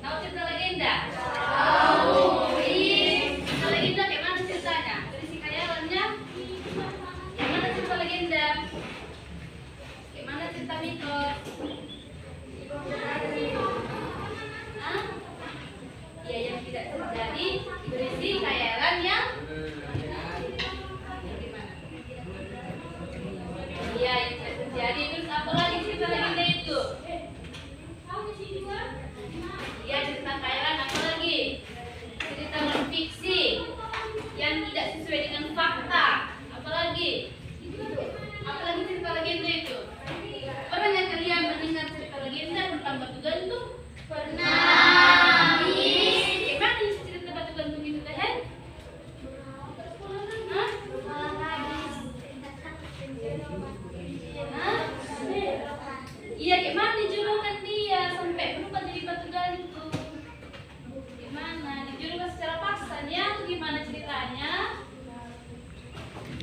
Tahu cerita legenda? Tahu. Cerita legenda kayak mana ceritanya? Berisi khayalannya? Yang mana cerita legenda? Kayak mana cerita mitos? Hah? Ya, yang tidak terjadi berisi khayalan yang gimana? Iya, yang tidak terjadi. Terus apa lagi cerita legenda itu? Ya, cerita khayalan apa lagi? Cerita non-fiksi yang tidak sesuai dengan fakta. Apa lagi? Apa lagi cerita legenda itu? Pernah nggak kalian mendengar cerita legenda tentang batu gantung? Pernah. Gimana cerita batu gantung itu teh? Hah? Hah? Iya, gimana dijulukan dia sampai berubah jadi batu gantung? Gimana? Dijulukan secara paksa ya? Atau gimana ceritanya?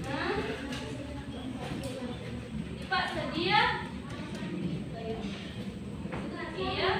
Hah? Dipaksa dia? Iya.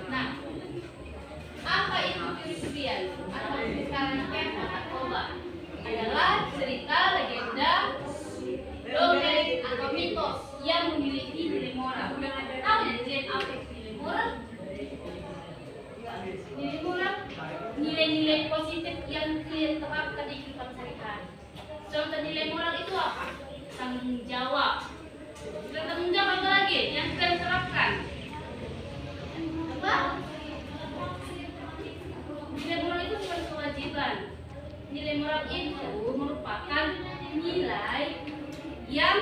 Nah, apa itu Christian atau sekarang narkoba? Adalah cerita legenda, dongeng atau mitos yang memiliki nilai moral. Tahu ya nilai apa itu nilai moral? Nilai moral, nilai-nilai positif yang kalian terapkan di kehidupan sehari-hari. Contoh nilai moral itu apa? Tanggung jawab. Tanggung jawab apa lagi yang kalian terapkan? Apa? Nilai moral itu bukan kewajiban. Nilai moral itu merupakan nilai yang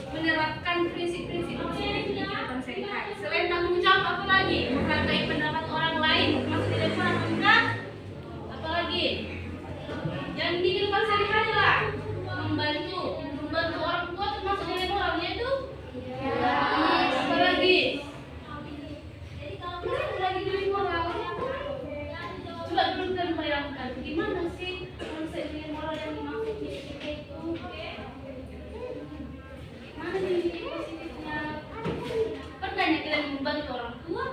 menerapkan prinsip-prinsip positif di kehidupan sehari-hari. Selain tanggung jawab, apa lagi? Menghargai pendapat orang lain, termasuk nilai moral enggak? Apa lagi? Yang di kehidupan sehari-hari lah, membantu orang tua termasuk nilai moralnya itu? Apa lagi? Lagi nilai moral. Coba dulu kalian bayangkan, gimana sih konsep nilai moral yang dimaksud di itu? Mana nilai positifnya? Pernah kalian membantu orang tua?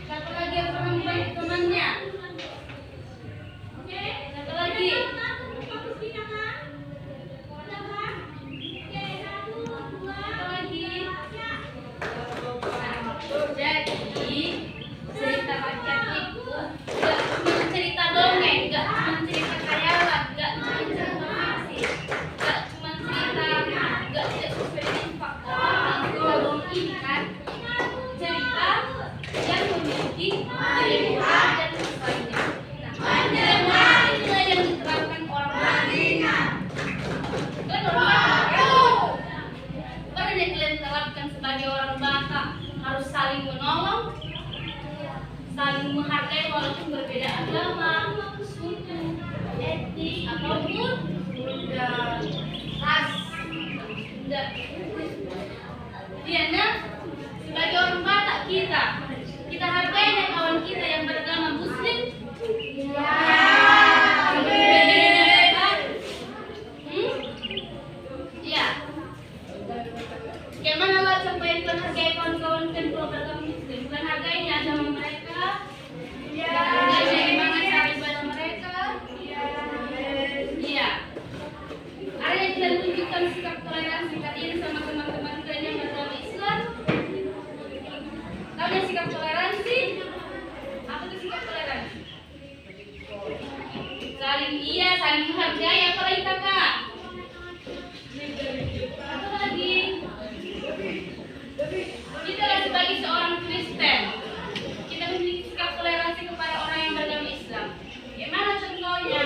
Satu lagi yang pernah membantu temannya. Satu lagi. Jadi cerita rakyat itu gak cuma cerita dongeng, gak cuma cerita khayalan, gak cuma cerita fiksi, gak cuma cerita gak tidak sesuai dengan fakta. Kalau ini kan cerita yang memiliki nilai moral dan sebagainya. Nah, nilai moral itulah yang diterapkan orang-orang. Kan orang yang kalian terapkan sebagai orang Batak harus saling menolong, saling menghargai walaupun berbeda agama, suku, etnis ataupun ras. Diana sebagai orang Batak kita hargai kawan kita yang beragama Muslim. Ya. Bagaimana Allah sampai menghargai kawan-kawan dan beragama Muslim? Bukan hargainya agama mereka, hargainya gimana cara ibadah mereka. Iya. Ada yang tidak tunjukkan sikap toleransi kalian sama teman-teman kalian yang beragama Islam. Tahu yang sikap toleransi? Apa itu sikap toleransi? Saling menghargai, apalagi kakak? Apa lagi? Kita sebagai seorang Kristen, kita memiliki sikap toleransi kepada orang yang beragama Islam. Gimana contohnya?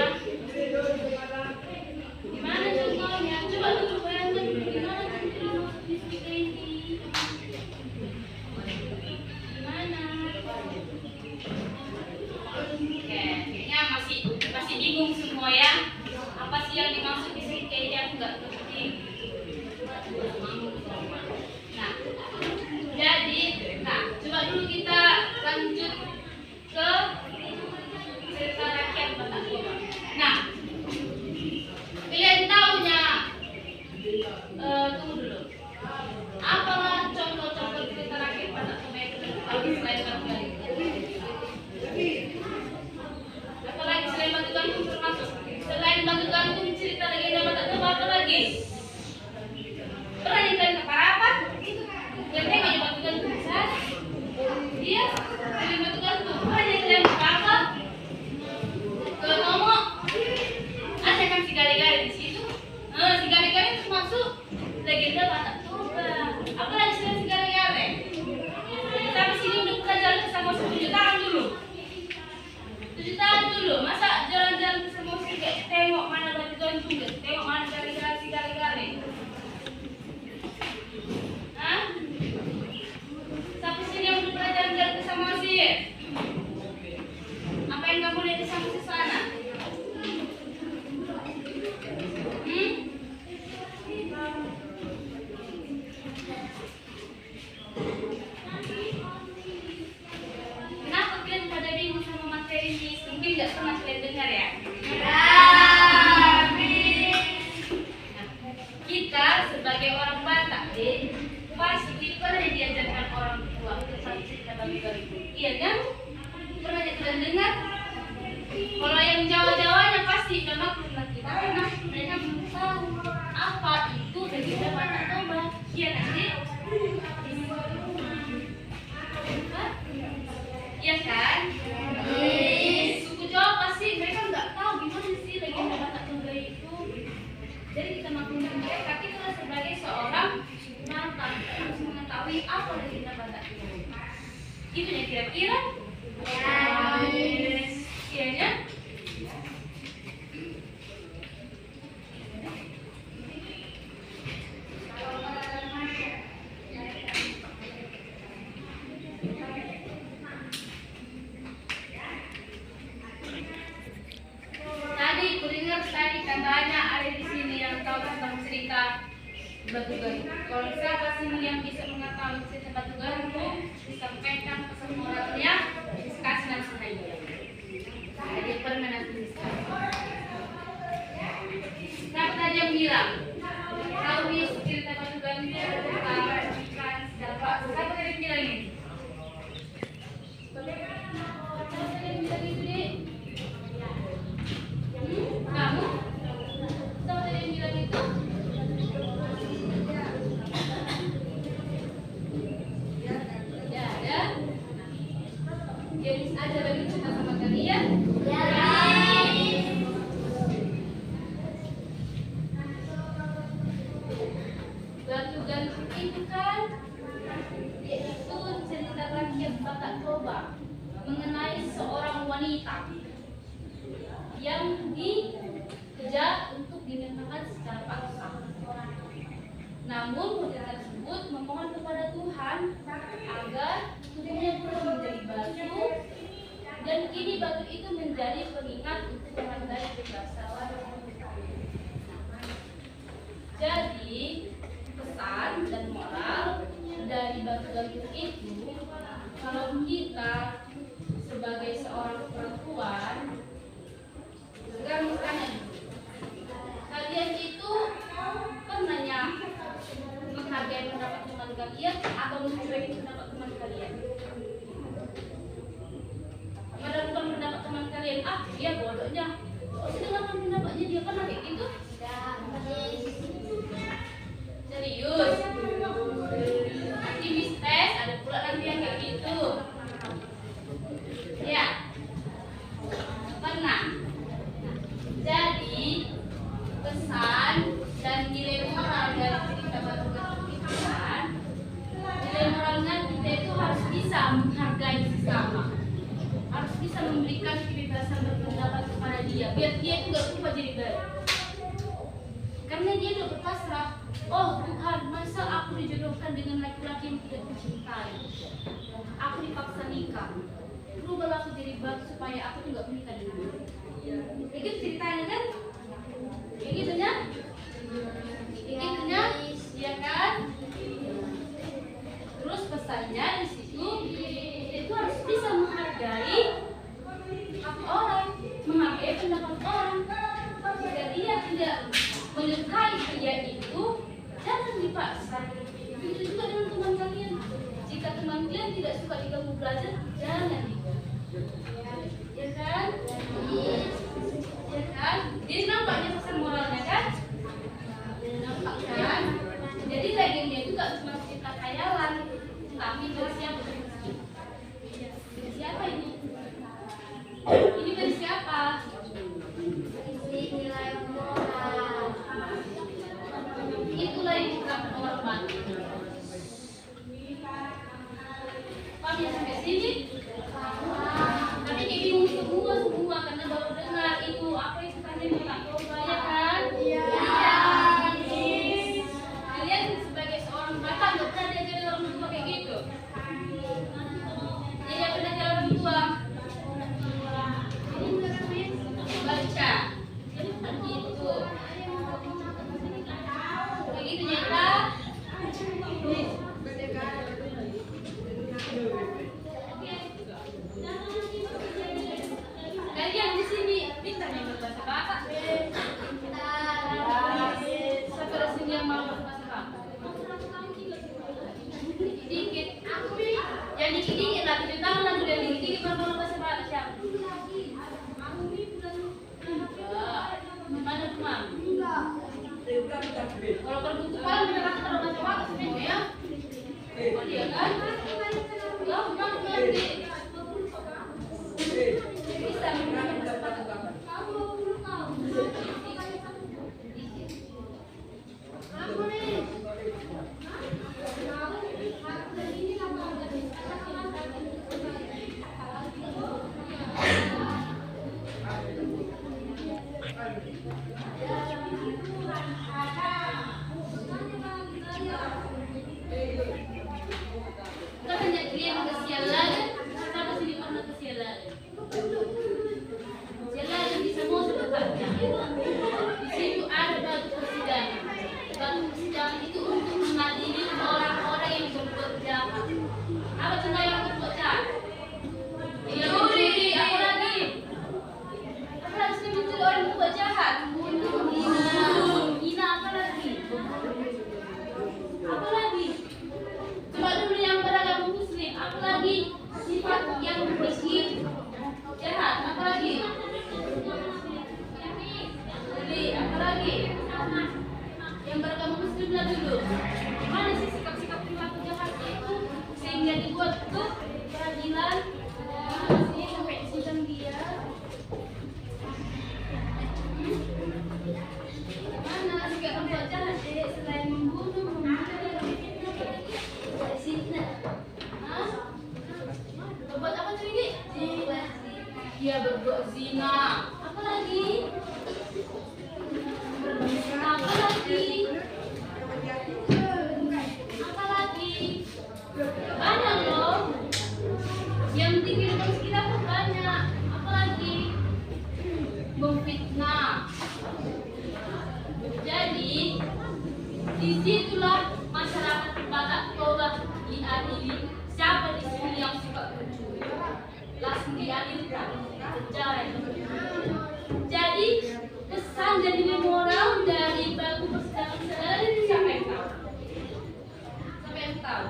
Coba dulu bayangkan gimana contohnya kita ini. Gimana? Kayaknya masih bingung semua ya. Apa sih yang dimaksud di sini? Kayaknya aku nggak ngerti. Nah, jadi, coba dulu kita lanjut ke cerita rakyat Batak. Nah, kalian tahunya, tunggu dulu. Apalah contoh-contoh cerita rakyat Batak yang tahu selain Batu Gantung? Apalagi selain Batu Gantung termasuk? Selain Batu Gantung cerita legenda Batak itu apa lagi? Pernah nyentuh ke Parapat? Ganteng aja Batu Gantung besar. Iya, dari Batu Gantung. Pernah nyentuh ke Parapat? Ke Tomo? Ada kan si Gale-Gale di situ? Si Gale-Gale itu masuk legenda Batak Toba. Apa lagi selain si Gale-Gale? Tapi sini udah pernah jalan ke Samosir 7 tahun dulu. 7 tahun dulu, masa jalan-jalan ke Samosir gak tengok mana Batu Gantung, gak tengok mana Gale-Gale si Gale-Gale? Tapi sini yang udah pernah jalan-jalan ke Samosir. Apa yang kamu lihat di Samosir sana? Kenapa kalian pada bingung sama materi ini? Mungkin nggak pernah kalian dengar ya? Kita sebagai orang Batak, pasti pernah diajarkan orang tua tentang cerita Batu Gantung. Iya kan? Pernah kalian dengar? Kalau yang Jawa-Jawanya pasti udah maklum lah kita, karena mereka belum tahu apa itu legenda Batak Toba. Iya nanti? Iya kan? Suku Jawa pasti mereka nggak tahu gimana sih legenda Batak Toba itu. Jadi kita maklumkan mereka, kita sebagai seorang suku Batak harus mengetahui apa legenda Batak Toba. Itu ya kira-kira? Iya ya? Tadi katanya ada di sini yang tahu tentang cerita Batu Gantung. Kalau siapa sini yang bisa mengetahui cerita Batu Gantung, disampaikan pesan moralnya, diskusi langsung aja. Jadi pernah nanti diskusi. Siapa tadi yang bilang? Tahu cerita Batu Gantung tentang ikan segala. Siapa tadi yang bilang ini? gantung itu kan yaitu cerita rakyat Batak Toba mengenai seorang wanita yang dikejar untuk dinikahkan secara paksa. Namun wanita tersebut memohon kepada Tuhan agar tubuhnya berubah menjadi batu, dan kini batu itu menjadi pengingat untuk menghargai kebiasaan. Jadi pesan dan moral dari batu gantung itu, kalau kita sebagai seorang perempuan, sekarang misalnya kalian itu pernah menghargai pendapat teman kalian atau mencuekin pendapat teman kalian? Meragukan pendapat teman kalian, dia bodohnya, dengarkan pendapatnya dia, pernah kayak gitu? Serius? Aktivis tes, ada pula lagi yang kayak gitu. Ya, pernah. Jadi pesan dan nilai moral dari cerita batu gantung itu kan, nilai moralnya kita itu harus bisa menghargai sesama, harus bisa memberikan kebebasan berpendapat kepada dia, biar dia itu gak berubah jadi baik. Karena dia udah berpasrah, oh Tuhan, masa aku dijodohkan dengan laki-laki yang tidak mencintai, aku dipaksa nikah, berubahlah aku jadi baik supaya aku tuh gak menikah dengan dia. Kayak gitu ceritanya kan? Kayak gitu ya? Kayak gitu ya? Iya kan? Terus pesannya di situ, itu harus bisa menghargai hak orang, menghargai pendapat orang. Jika dia tidak menyukai dia itu, jangan dipaksa. Begitu juga dengan teman kalian. Jika teman kalian tidak suka diganggu belajar, jangan diganggu. Ya kan? Ya kan? Jadi nampaknya pesan moralnya kan? Nampak kan? Jadi legenda itu gak cuma cerita khayalan, tapi dari siapa? Dari siapa ini? Ini dari siapa? Nilai moral. Itulah yang diterapkan orang Batak. Paham ya sampai sini? Tapi kayak bingung semua karena baru dengar itu apa yang katanya Batak Toba, ya kan? Iya. Kalian sebagai seorang Batak nggak pernah diajarin orang tua kayak gitu. Jadi apa yang diajarin orang tua? Baca. Gitu. Kayak gitu nyata. Kalian di sini pintar nih berbahasa Batak. Siapa di sini yang mau berbahasa Batak? Dikit. Yang dikit-dikit lah, 7 tahun lah udah dikit-dikit baru mau berbahasa Batak siapa? Mana teman? Kalau pergi kepala kita kata berbahasa Batak sebenarnya ya. Oh dia kan? Ya, memang ngerti. Bisa menggunakan bahasa Batak. Katanya dia kesialan, sama sini pernah kesialan. Kesialan di semua tempatnya. Di situ ada batu persidangan. Batu persidangan itu untuk mengadili orang-orang yang berbuat jahat. Apa contoh yang berbuat jahat? Dia mencuri, apa lagi? Apa lagi sih mencuri orang berbuat jahat? Hina apa lagi? Apa lagi? Coba dulu yang beragama Muslim, apa lagi? Sifat yang miskin, jahat, apa lagi? Jadi, apa lagi? Yang beragama Muslim lah dulu. Mana sih sikap-sikap perilaku jahatnya itu sehingga dibuat tuh peradilan sih sampai sidang dia. Mana sikap berbuat jahat selain membunuh, diadili. Siapa di sini yang suka mencuri? Langsung diadilkan penjara. Jadi pesan dan nilai moral dari batu persidangan saudara ini siapa yang tahu? Siapa yang tahu?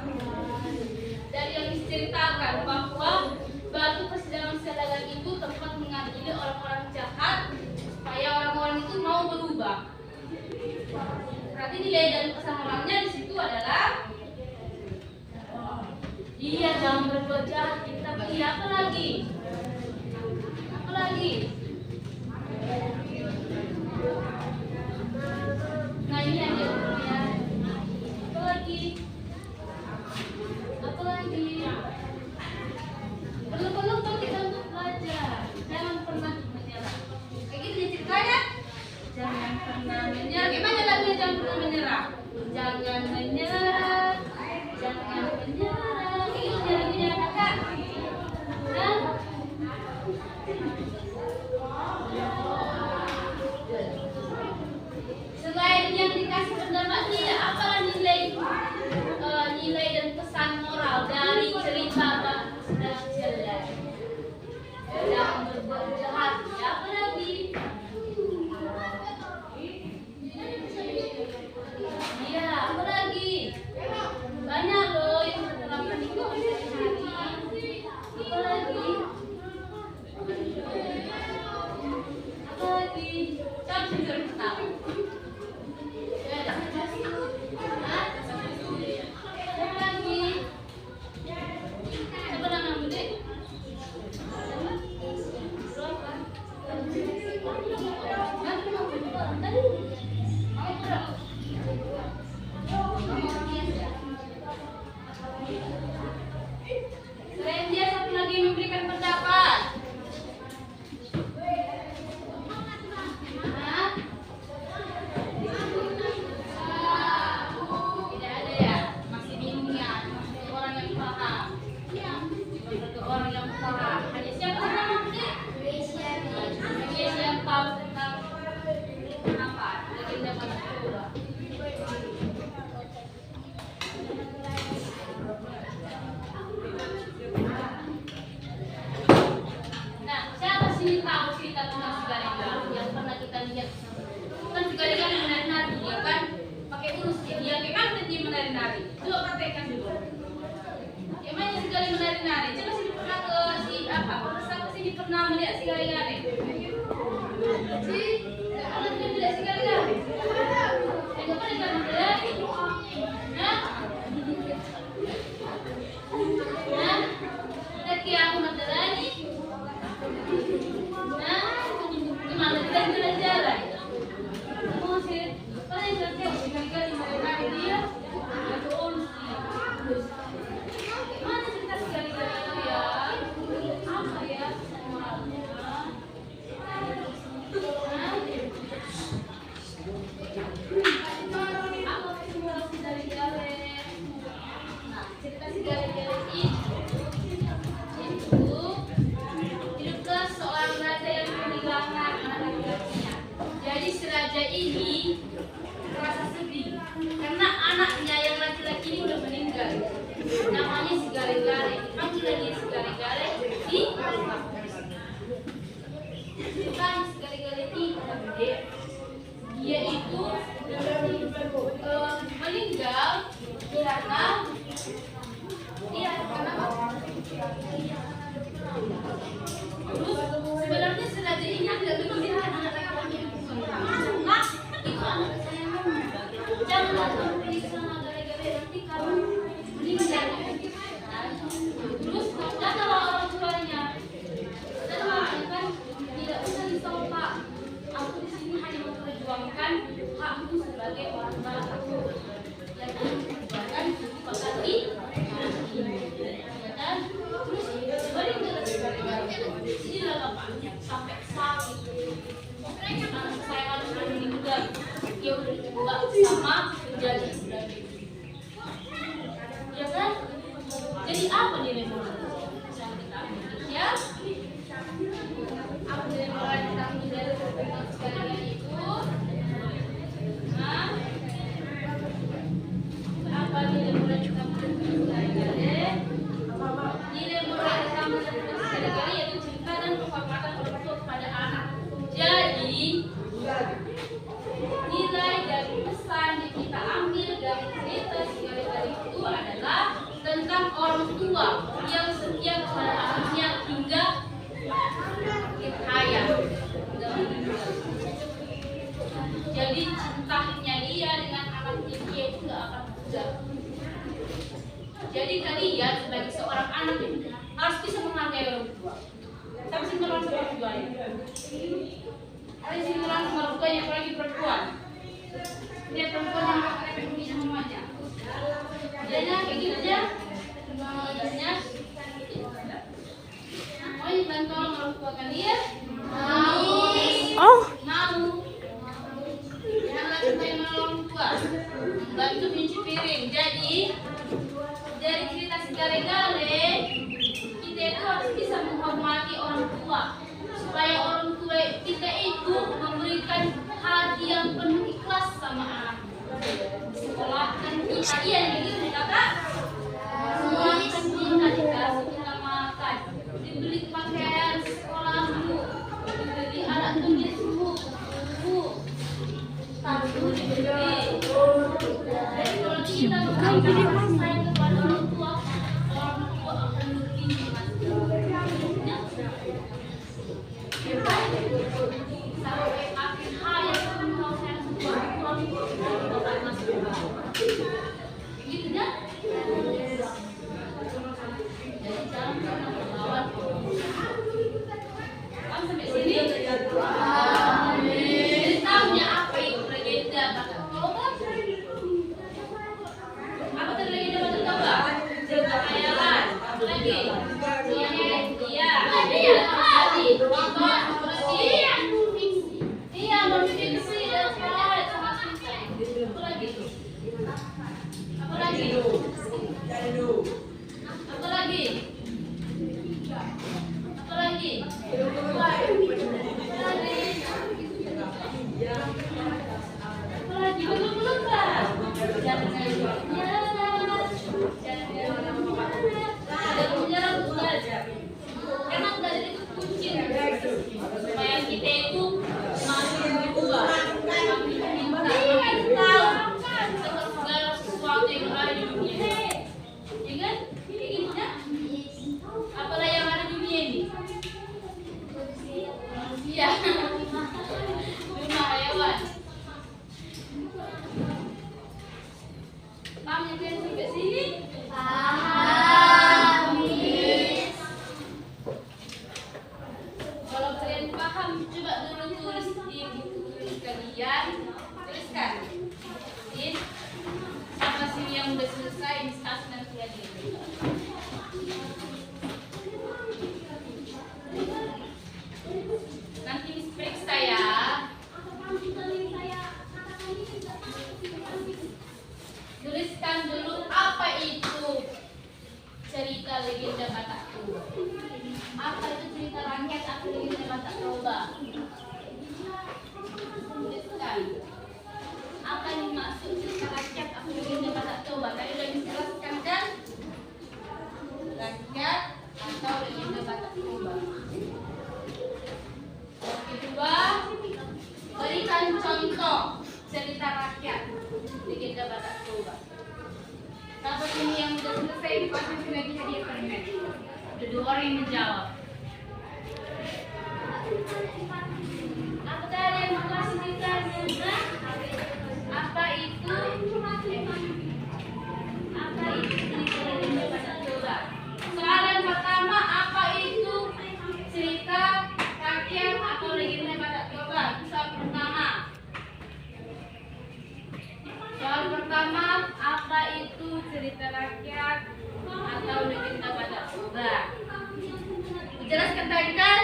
Dari yang diceritakan bahwa batu persidangan saudara itu tempat mengadili orang-orang jahat supaya orang-orang itu mau berubah. Berarti nilai dan pesan moralnya di situ adalah dia jangan berbuat jahat, tapi apa lagi? Apa lagi? Nah ini aja dulu ya. Apa lagi? Apa lagi? Perlu-perlu kita untuk belajar. Jangan pernah menyerah. Kayak gitu ya ceritanya. Jangan pernah menyerah. Gimana lagunya jangan pernah menyerah? Jangan menyerah. Jangan menyerah. Kayak gitu lagunya kakak. Nah. Selain yang dikasih pendapat dia, apalah nilai dan pesan moral dari cerita batu persidangan saudara? Jangan berbuat jahat. Ya, apa lagi? Iya, apa lagi? Banyak loh yang terterapkan di sehari-hari. Apa lagi? Apa lagi? Siapa yang cari tahu? Selain dia satu lagi memberikan pendapat. Tidak ada ya, masih bingung ya, masih orang yang paham. Satu orang yang paham. Hanya siapa nama Budi? Dia yang tahu tentang apa? Legenda Madura. Nah, siapa sih tahu cerita tentang si Galengan yang pernah kita lihat? Kan si Galengan menari-nari, ya kan? Pakai urus dia kan dia menari-nari. Coba praktekkan dulu. Emangnya si Galengan menari-nari? Coba sih pernah ke si apa? Siapa sih pernah melihat si Galengan? Si pernah melihat si Galengan? Yang pernah dia menari? Nah, nanti aku menari. Nah, gimana kita jalan-jalan? Mau sih, paling kerja sekali-kali menari dia, atau urus dia. Gimana cerita sekali-kali itu ya? Apa ya moralnya? Apa sih moral si Gale-Gale? Nah, cerita si Gale-Gale itu hiduplah seorang raja yang kehilangan anak laki-lakinya. Jadi si raja ini merasa sedih karena anaknya yang laki-laki ini udah meninggal. Namanya si Gale-Gale. Dipanggil lagi si Gale-Gale di bukan si Gale-Gale ini gede. Dia itu meninggal karena terus sebenarnya si raja ini tidak menginginkan anak laki-laki itu. Nah, itu anak kesayangannya. Janganlah kamu pergi sama Gale-Gale nanti kamu meninggal. Terus katalah orang tuanya. Kan tidak usah risau Pak. Aku di sini hanya memperjuangkan hakku sebagai orang barat. Yang aku perjuangkan dipakati. Inilah bapaknya sampai sakit. Anak saya harus meninggal. Dia udah dibuat sama penjajah. Gale-Gale itu adalah tentang orang tua yang setia kepada anaknya hingga akhir hayat. Jadi cintanya dia dengan anaknya dia itu gak akan pudar. Jadi kalian sebagai seorang anak harus bisa menghargai orang tua. Tapi sintelan sama orang tua ya. Ada sintelan sama orang tua yang apalagi perempuan. Dia perempuan yang gak kena punya semuanya. Jadinya kayak gitu aja. Jadinya mau dibantu orang tua kalian? Mau. Mau. Janganlah supaya menolong tua. Bantu cuci piring. Jadi dari cerita si Gale-Gale, kita itu harus bisa menghormati orang tua supaya orang tua kita itu memberikan hati yang penuh ikhlas sama anak. Sekolahkan kita, iya gitu kakak. Sekolahkan kita, dikasih kita makan, dibeli pakaian sekolahmu, dibeli alat tulismu, buku, tabung dibeli. Jadi kalau kita memberikan sayang kepada orang tua akan lebih sampai akhir hayat kau sayang sama orang tua. Gitu kan? Jadi jangan pernah melawan. Kamu sampai sini? Amin. Tahunya apa itu legenda Batak Toba? Apa tadi legenda Batak Toba? Khayalan. Apa lagi? Iya. Iya, manusia fiksi dan sekolah sama cerita. Apa lagi? Apa lagi? Apa lagi? Apa lagi? Apa lagi? Belum kan? Jangan belajar. Karena belajar itu kunci supaya kita itu semakin berubah, semakin pintar, semakin tahu segala sesuatu yang ada di dunia. Ya kan? Kayak gitu kan? Apalah yang ada di dunia ini? Manusia, rumah hewan. Paham ya kalian sampai sini? Kalau kalian paham, coba dulu tulis di buku tulis kalian. Tuliskan. Siapa sih yang udah selesai diskus nanti aja. Nanti periksa ya. Tuliskan dulu apa itu cerita legenda Batak Toba. Apa itu cerita rakyat atau legenda Batak Toba? Tuliskan. Apa yang maksud cerita rakyat atau legenda Batak Toba? Tadi sudah dijelaskan kan? Rakyat atau legenda Batak Toba. Kedua, berikan contoh cerita rakyat legenda Batak Toba. Siapa ini yang sudah selesai pasti lagi hadiah permen. Ada 2 orang yang menjawab. Apa tadi yang makasih ditanya? Apa itu cerita legenda Batak Toba? Soalan pertama, apa itu cerita rakyat atau legenda Batak Toba? Soal pertama. Soal pertama, apa itu cerita rakyat atau legenda Batak Toba? Jelaskan tadi kan?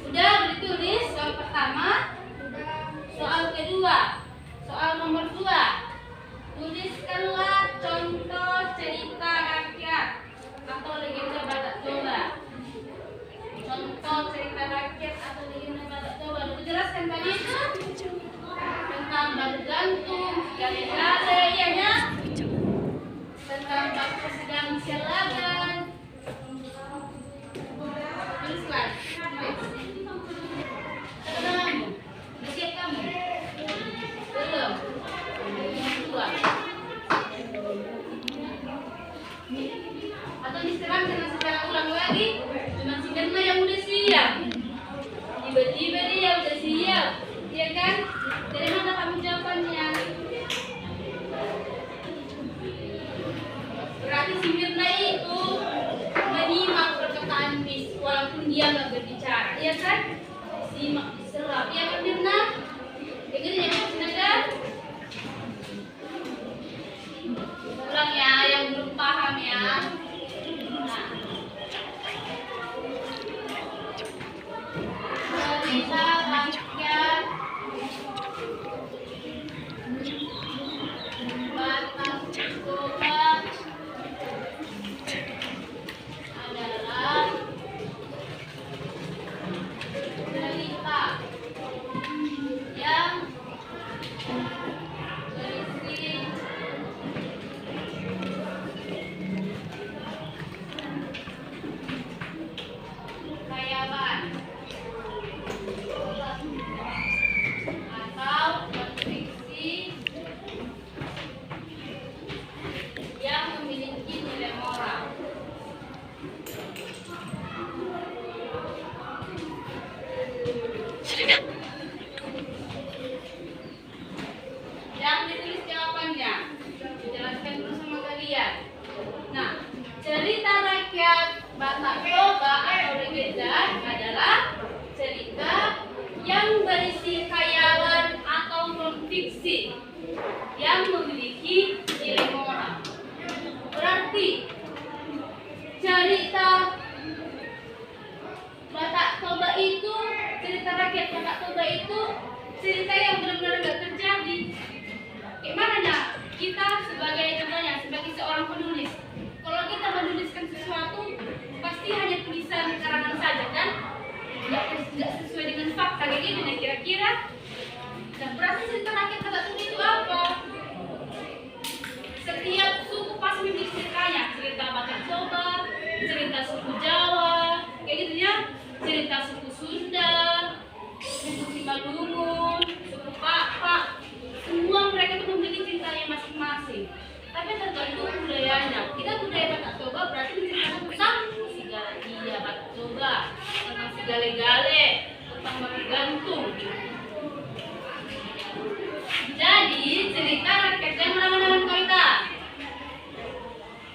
Sudah ditulis soal pertama. Soal kedua, soal nomor 2. Tuliskanlah contoh cerita rakyat atau legenda Batak Toba. Contoh cerita rakyat atau legenda Batak Toba. Dijelaskan tadi itu tentang batu gantung, Gale-Gale, ya kan? Tentang batu sedang sialagan. Tuliskan. Kamu, udah siap kamu? Belum. ulang karena secara ulang lagi cuma si Mirna yang udah siap. Tiba-tiba dia udah siap, ya kan? Dari mana kamu jawabannya? Berarti si Mirna itu menyimak perkataan Miss walaupun dia nggak berbicara, ya kan? Simak, diserap, ya kan Mirna? Ya gitu ya Mas Nada? Ulang ya, yang belum paham ya. Nah. Cerita rakyat Batak Toba adalah cerita yang berisi khayalan atau fiksi yang memiliki nilai moral. Yang ditulis jawabannya, dijelaskan dulu sama kalian. Nah, cerita rakyat Batak Toba atau legenda adalah cerita yang berisi khayalan atau fiksi yang memiliki nilai moral. Berarti cerita Batak Toba itu, cerita rakyat Batak Toba itu cerita yang benar-benar nggak terjadi. Gimana ya? Kita sebagai contohnya, sebagai seorang penulis, kalau kita menuliskan sesuatu pasti hanya tulisan karangan saja kan? Nggak sesuai dengan fakta kayak gitu ya kira-kira. Dan berarti cerita rakyat Batak Toba itu apa? Setiap suku pasti memiliki ceritanya. Cerita Batak Toba, cerita suku Jawa, kayak gitu ya. Cerita suku Sunda, suku Simalungun, suku Pak, semua mereka itu memiliki ceritanya masing-masing. Tapi tergantung budayanya. Kita budaya Batak Toba berarti menceritakan tentang Sigale Batak Toba, tentang Sigale-gale, tentang bergantung. Jadi cerita rakyat yang mana-mana kita.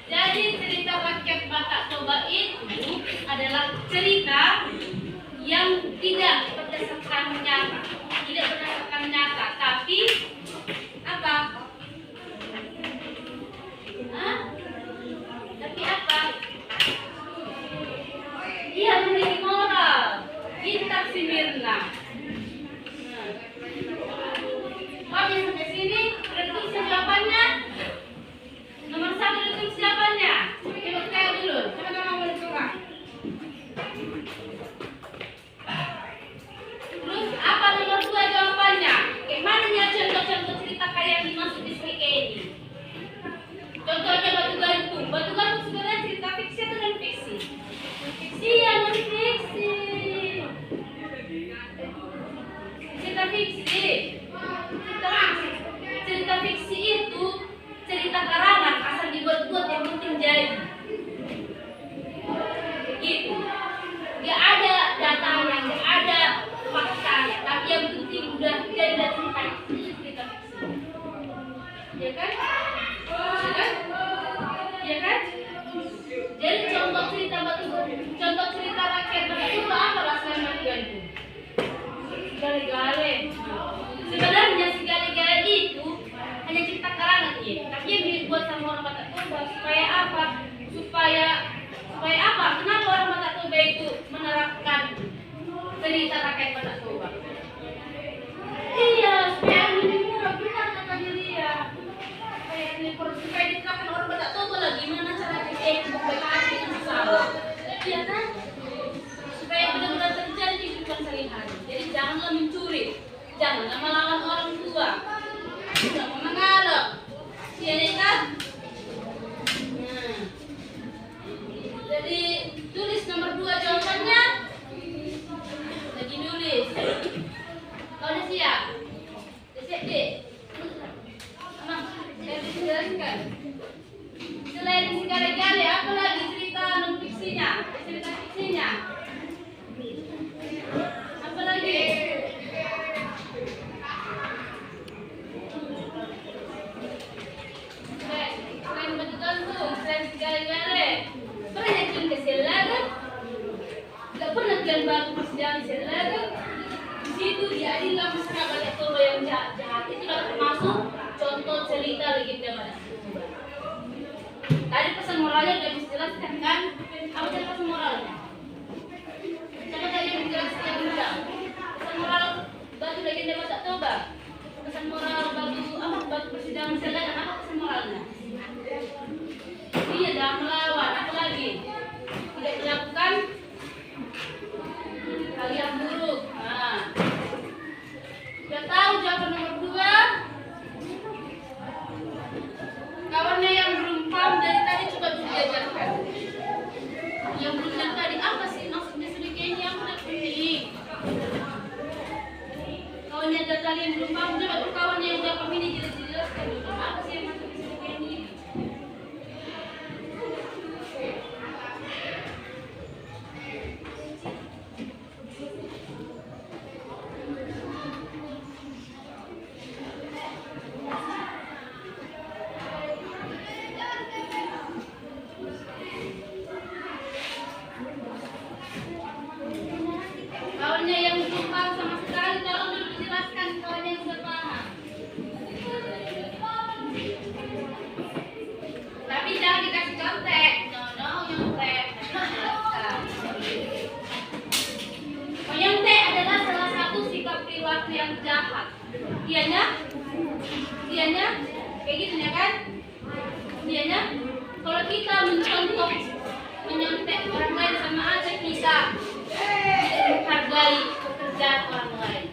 Jadi cerita rakyat Batak Toba itu adalah cerita yang tidak berdasarkan nyata, tapi apa? Hah? Tapi apa? Dia memiliki moral. Kitab si Mirna. Oke, sampai sini udah tulis jawabannya. Nomor 1 udah tulis jawabannya. Coba saya dulu. Coba boleh coba. Terus apa nomor 2 jawabannya? Gimana ya contoh-contoh cerita kayak yang dimaksud di sini kayak ini? Contohnya batu gantung. Batu gantung sebenarnya cerita fiksi atau non fiksi? Fiksi ya, non fiksi. Cerita fiksi. Cerita fiksi itu cerita karangan asal dibuat-buat yang penting jadi. Gitu. Gak ada datanya, gak ada faktanya, tapi yang penting udah jadi dan cerita fiksi. Ya kan? Ya kan? Ya kan? Jadi contoh cerita rakyat Batak Toba apa rasanya batu gantung? Sigale-gale. Sebenarnya Sigale-gale itu hanya cerita karangan ya, tapi yang dibuat sama orang Batak Toba supaya apa? Supaya apa? Kenapa orang Batak Toba itu menerapkan cerita rakyat Batak Toba? Iya, supaya lebih murah, benar katanya dia. termasuk contoh cerita legenda Manas Tumba. Tadi pesan moralnya udah dijelaskan kan? Apa tadi pesan moralnya? Coba tadi yang dijelaskan ulang. Pesan moral batu legenda Manas Tumba. Pesan moral batu persidangan Selatan, apa pesan moralnya? Iya, jangan melawan. Apa lagi? Tidak dilakukan hal yang buruk. Nah, sudah tahu jawaban nomor 2. Kawannya yang belum paham dari tadi coba diajarkan. Yang belum dari tadi apa sih maksudnya sedikit ini yang udah penting. Kawannya dari tadi yang belum paham coba tuh kawannya yang udah paham ini jelaskan dulu apa sih yang maksudnya sedikit ini. Kawannya yang belum paham sama sekali tolong dulu dijelaskan kawannya yang sudah paham. Tapi jangan dikasih contek, no nyontek. Menyontek adalah salah satu sikap perilaku yang jahat. Ianya, kayak gitu ya kan? Ianya, kalau kita mencontoh, menyontek orang lain sama aja kita menghargai pekerjaan orang lain.